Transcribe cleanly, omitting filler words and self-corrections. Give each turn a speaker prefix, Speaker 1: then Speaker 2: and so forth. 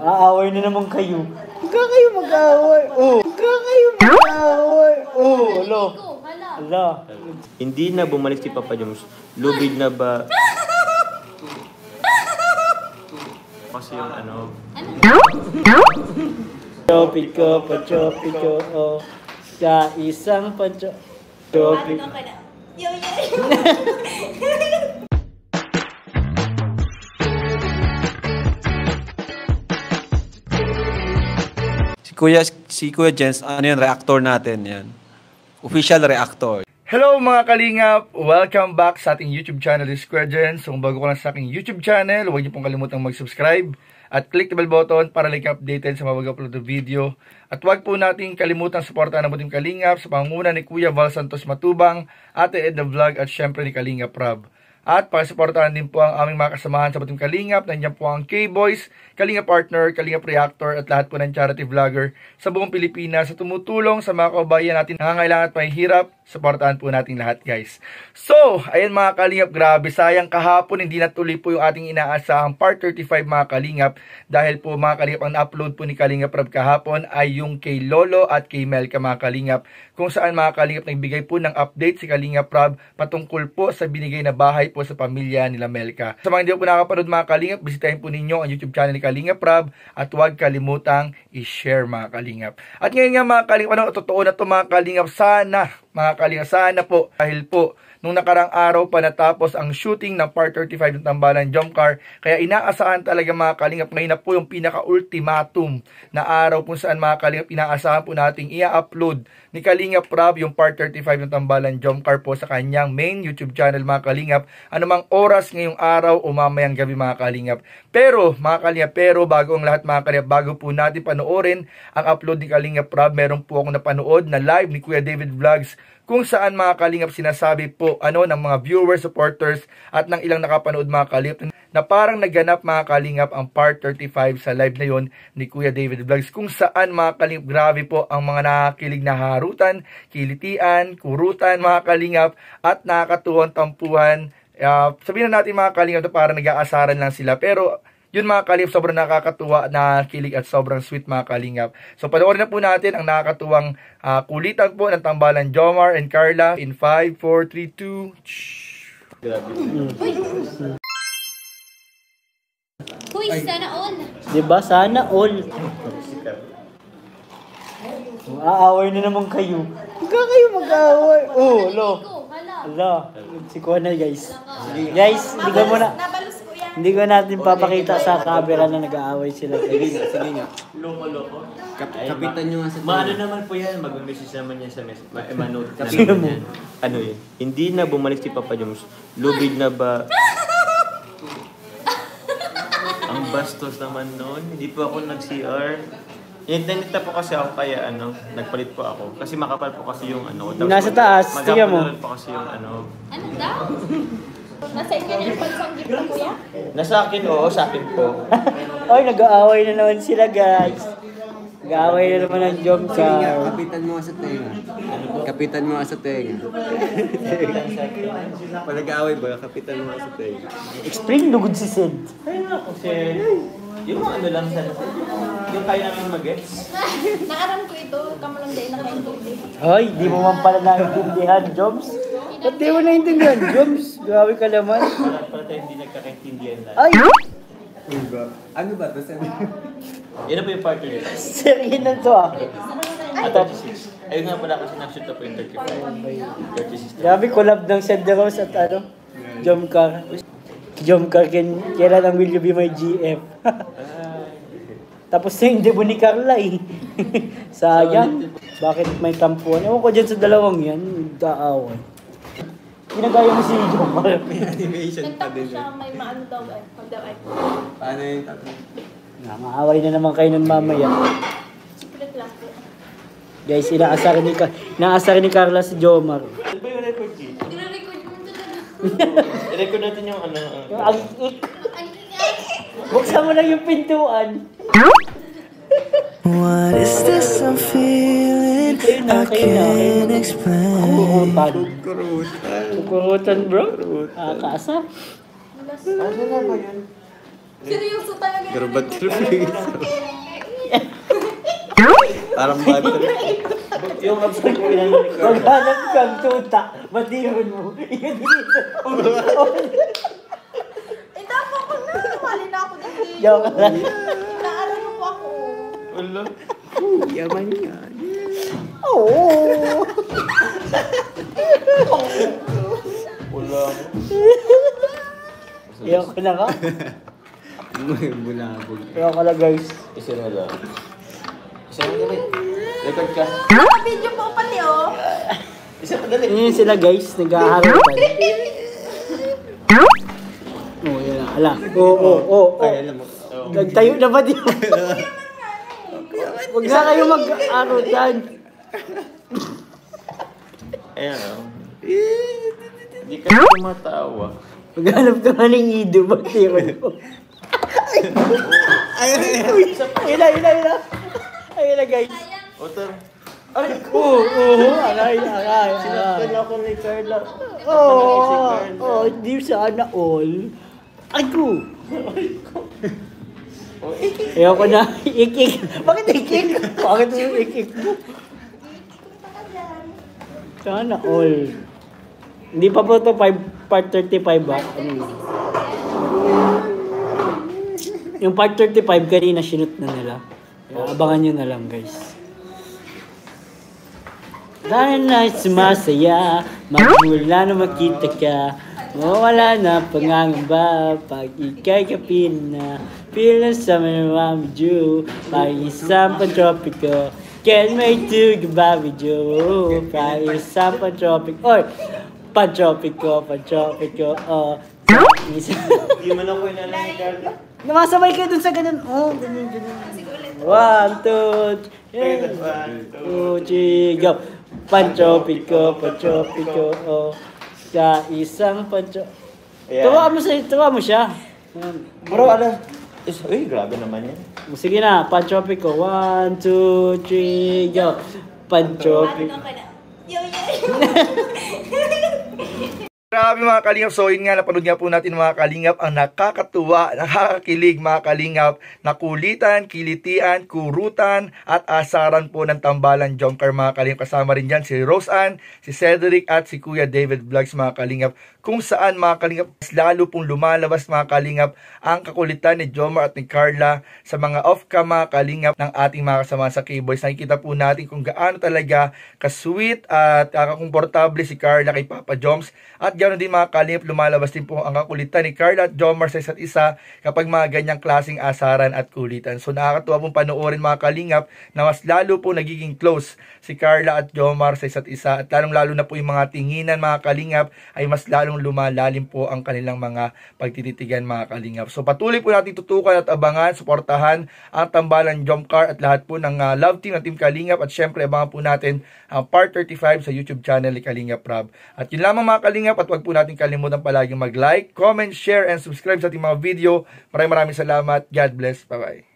Speaker 1: Aaway na naman kayo. Huwag kayo mag-aaway. Oh, huwag kayo mag-aaway. Oh, lo. Ala.
Speaker 2: Hindi na bumalik si Papa Joms. Lubid na ba? Kasi yung ano.
Speaker 1: Chopid ko, pa-chopid ko, oh. Sa isang pa-chopid.
Speaker 3: Si Kuya Jens, ano yan, reactor natin yan. Official reactor.
Speaker 4: Hello mga kalingap! Welcome back sa ating YouTube channel, this is Kuya Jens. So kung bago ko lang sa aking YouTube channel, huwag niyo pong kalimutang mag-subscribe at click the bell button para like updated sa mga bago-upload na video. At huwag po natin kalimutang suportahan ang buting kalingap sa pangunguna ni Kuya Val Santos Matubang, Ate Edna Vlog at syempre ni Kalingap Rob. At pakisuportahan din po ang aming mga kasamahan sa Buting Kalingap. Nandiyan po ang K-Boys, Kalingap Partner, Kalingap Reactor at lahat po ng charity vlogger sa buong Pilipinas sa tumutulong sa mga kababayan natin nangangailangan at mahihirap. Suportahan po natin lahat, guys. So, ayan mga Kalingap, grabe. Sayang kahapon hindi natuloy po yung ating inaasahang part 35 mga Kalingap. Dahil po mga Kalingap, ang upload po ni Kalingap Rob kahapon ay yung kay Lolo at kay Melka mga Kalingap. Kung saan mga Kalingap nagbigay po ng update si Kalingap Rob patungkol po sa binigay na bahay po sa pamilya nila Melka. Sa mga hindi po nakapanood mga Kalingap, bisitahin po ninyo ang YouTube channel ni Kalingap Rob at huwag kalimutang i-share mga Kalingap. At ngayon nga mga Kalingap, ano, totoo na to mga Kalingap, sana mga Kalingap, sana po, dahil po nung nakarang araw pa natapos ang shooting ng part 35 ng Tambalan Jump Car, kaya inaasahan talaga mga Kalingap, ngayon na po yung pinaka-ultimatum na araw kung saan mga Kalingap, inaasahan po nating i-upload ni Kalingap Rob yung part 35 ng Tambalan Jump Car po sa kanyang main YouTube channel mga Kalingap, anumang oras ngayong araw o mamayang gabi mga Kalingap. Pero mga Kalingap, bago ang lahat mga Kalingap, bago po natin panoorin ang upload ni Kalingap Rob, meron po akong napanood na live ni Kuya David Vlogs kung saan mga Kalingap sinasabi po ng mga viewers, supporters at ng ilang nakapanood mga Kalingap na parang naganap mga Kalingap ang part 35 sa live na yon ni Kuya David Vlogs, kung saan mga Kalingap grabe po ang mga nakakilig na harutan, kilitian, kurutan mga Kalingap at nakakatuwang tampuhan. Sabihin na natin mga Kalingap na parang nag-aasaran lang sila, pero yun mga Kalingap, sobrang nakakatuwa na kilig at sobrang sweet mga Kalingap. So panoorin na po natin ang nakakatuwang kulitan po ng Tambalan Jomar and Carla in 5, 4, 3, 2.
Speaker 2: Grabe.
Speaker 5: Uy, sana all.
Speaker 1: Diba? Sana all. Aaway na naman kayo. Huwag kayo mag-aaway. Oh, lo. Ala. Si Kuana guys. Guys, hindi ko natin papakita sa camera na nag-aaway sila.
Speaker 2: Sige nga. Loko-loko.
Speaker 3: Kapitan nyo nga sa
Speaker 2: Maano naman po yan. Mag-message naman yan sa message. Manote na naman yan. Ano yun? Hindi na bumalik si Papa Joms. Lubid na ba? Ang bastos naman noon. Hindi po ako nag-CR. Nagtanita po kasi ako kaya nagpalit po ako. Kasi makapal po kasi yung
Speaker 1: nasa taas, tingnan mo.
Speaker 2: Magkapal po kasi yung
Speaker 5: Ano daw? Nasa inyo yung pagsang gift na kuya?
Speaker 2: Nasa akin, oo, sa akin po.
Speaker 1: Ay, nag-aaway na naman sila guys. Nag-aaway na naman ang jump car.
Speaker 3: Kapitan mo sa tenga. Kapitan mo sa tenga. Pag nag-aaway ba, kapitan mo sa tenga.
Speaker 1: Explain lugod si Sid.
Speaker 2: Ayun ako, Sid. Yung lang sana, yung kaya namin mag-gets.
Speaker 5: Naaram ko ito, kamalang day na kaintindi.
Speaker 1: Ay, di mo man pala naintindihan, Joms. Ba't di mo naintindihan, Joms? Grabe ka naman.
Speaker 2: Pala tayo hindi nagkakaintindihan lang.
Speaker 1: Ay!
Speaker 3: Ano ba ito?
Speaker 2: Yan na po yung partner nito.
Speaker 1: Serye na to ah.
Speaker 2: At 36. Ayun nga pala kasi na-shoot na po yung 35. 36.
Speaker 1: Grabe, collab ng Sid the Rose at Jomcar. Jomcar, kailan ang Will You Be My GF? Tapos na yung debut ni Carla eh. Sayang. Bakit may tampuan? Ewan ko dyan sa dalawang yan. Nagkaaway. Ginagaya mo si Jomcar.
Speaker 3: May animation pa
Speaker 5: Nagtapos
Speaker 3: din.
Speaker 5: siya may maano daw ay.
Speaker 3: Paano yung tatlo?
Speaker 1: Maaway na naman kayo nun mamaya.
Speaker 5: Secret lang po.
Speaker 1: Guys, inaasar ni Carla si Jomar.
Speaker 2: Ano ba yung record dito?
Speaker 5: Nire-record mo talaga.
Speaker 2: I-record natin yung
Speaker 1: Yung buksan mo lang yung pintuan.
Speaker 6: What is this I'm feeling? I can't explain.
Speaker 1: Kukurutan bro. Kaasa.
Speaker 2: Ano na ba yun?
Speaker 5: Seryoso talaga.
Speaker 3: Garbat
Speaker 2: Parang battery. Yung abs ko pinano ni Carla.
Speaker 1: Maghanap kang tuta. Matihon mo. Iyon dito.
Speaker 5: Tama ko na. Mali na ako dahil.
Speaker 1: Joke lang.
Speaker 5: Inaaral mo ako.
Speaker 2: Wala.
Speaker 1: Yaman yan. Oo.
Speaker 2: Wala.
Speaker 1: Iyon ko na ka.
Speaker 2: May bulabog.
Speaker 1: Iyon ko na guys.
Speaker 2: Isa na lang. Isa na dali. Record ka.
Speaker 5: Video po pati oh.
Speaker 2: Isa pa dali.
Speaker 1: Yun sila guys. Nag-aarapan. Oo, yan na. Ala. Oo.
Speaker 2: Ay, alam mo.
Speaker 1: Nagtayo na ba dito? Huwag na kayo mag-arutan.
Speaker 2: Ayan o. Hindi ka tumatawa.
Speaker 1: Maghanap ka nga ng ido. Ba't yun? Ayun na. Ayun na guys.
Speaker 2: Otar.
Speaker 1: Oo. Alay.
Speaker 2: Sinaktan ako ni Carla.
Speaker 1: Oo. Hindi sana all. Ako. Ayoko na. Ikik. Bakit ikik? Bakit yung ikik mo? Sana all. Hindi pa po ito part 35 ba? Ano yun? Yung part 35 kanina sinut na nila. Kaya abangan nyo na lang guys. Dahil na sumasaya, magmula na makita ka, mawala na pangangamba, pag ika'y kapil na, pilang sa mga medyo, pag isang pantropiko, can't wait to goodbye with you, pag isang pantropiko, or pantropiko, oh,
Speaker 2: Hindi man ako inala ni Carla.
Speaker 1: namasabay kayo dun sa ganun, oh, ganun. 1, 2, 3, 2, 3, go. Pantropiko, oh. Sa isang
Speaker 2: Ayan.
Speaker 1: Tuwa mo siya.
Speaker 2: Bro, ano? Uy, grabe naman yan.
Speaker 1: Sige na, Pantropiko. 1, 2, 3, go. Pantropiko.
Speaker 5: Yo.
Speaker 4: Grabe mga kalingap, so yun nga, napanood nga po natin mga kalingap ang nakakatuwa, nakakakilig mga kalingap, nakulitan, kilitian, kurutan, at asaran po ng tambalan Jomcar mga kalingap. Kasama rin dyan si Rose Ann, si Cedric at si Kuya David Vlogs mga kalingap, kung saan mga kalingap, lalo pong lumalabas mga kalingap ang kakulitan ni Jomar at ni Carla sa mga off-cam mga kalingap ng ating mga kasama sa K-Boys. Nakikita po natin kung gaano talaga ka-sweet at kakomportable si Carla kay Papa Joms. At ganoon din mga kalingap, lumalabas din po ang kakulitan ni Carla at Jomar sa isa't isa kapag mga ganyang klaseng asaran at kulitan. So nakakatuwa pong panoorin mga kalingap na mas lalo po nagiging close si Carla at Jomar sa isa't isa. At lalong lalo na po yung mga tinginan mga kalingap ay mas lalong lumalalim po ang kanilang mga pagtititigan mga kalingap. So patuloy po natin tutukan at abangan, suportahan ang tambalan Jomcar at lahat po ng love team ng Team Kalingap. At syempre abangan po natin ang part 35 sa YouTube channel ni Kalingap Rob. At yun lamang mga kalingap, at wag po natin kalimutan palagi mag-like, comment, share, and subscribe sa ating mga video. Maraming salamat. God bless. Bye-bye.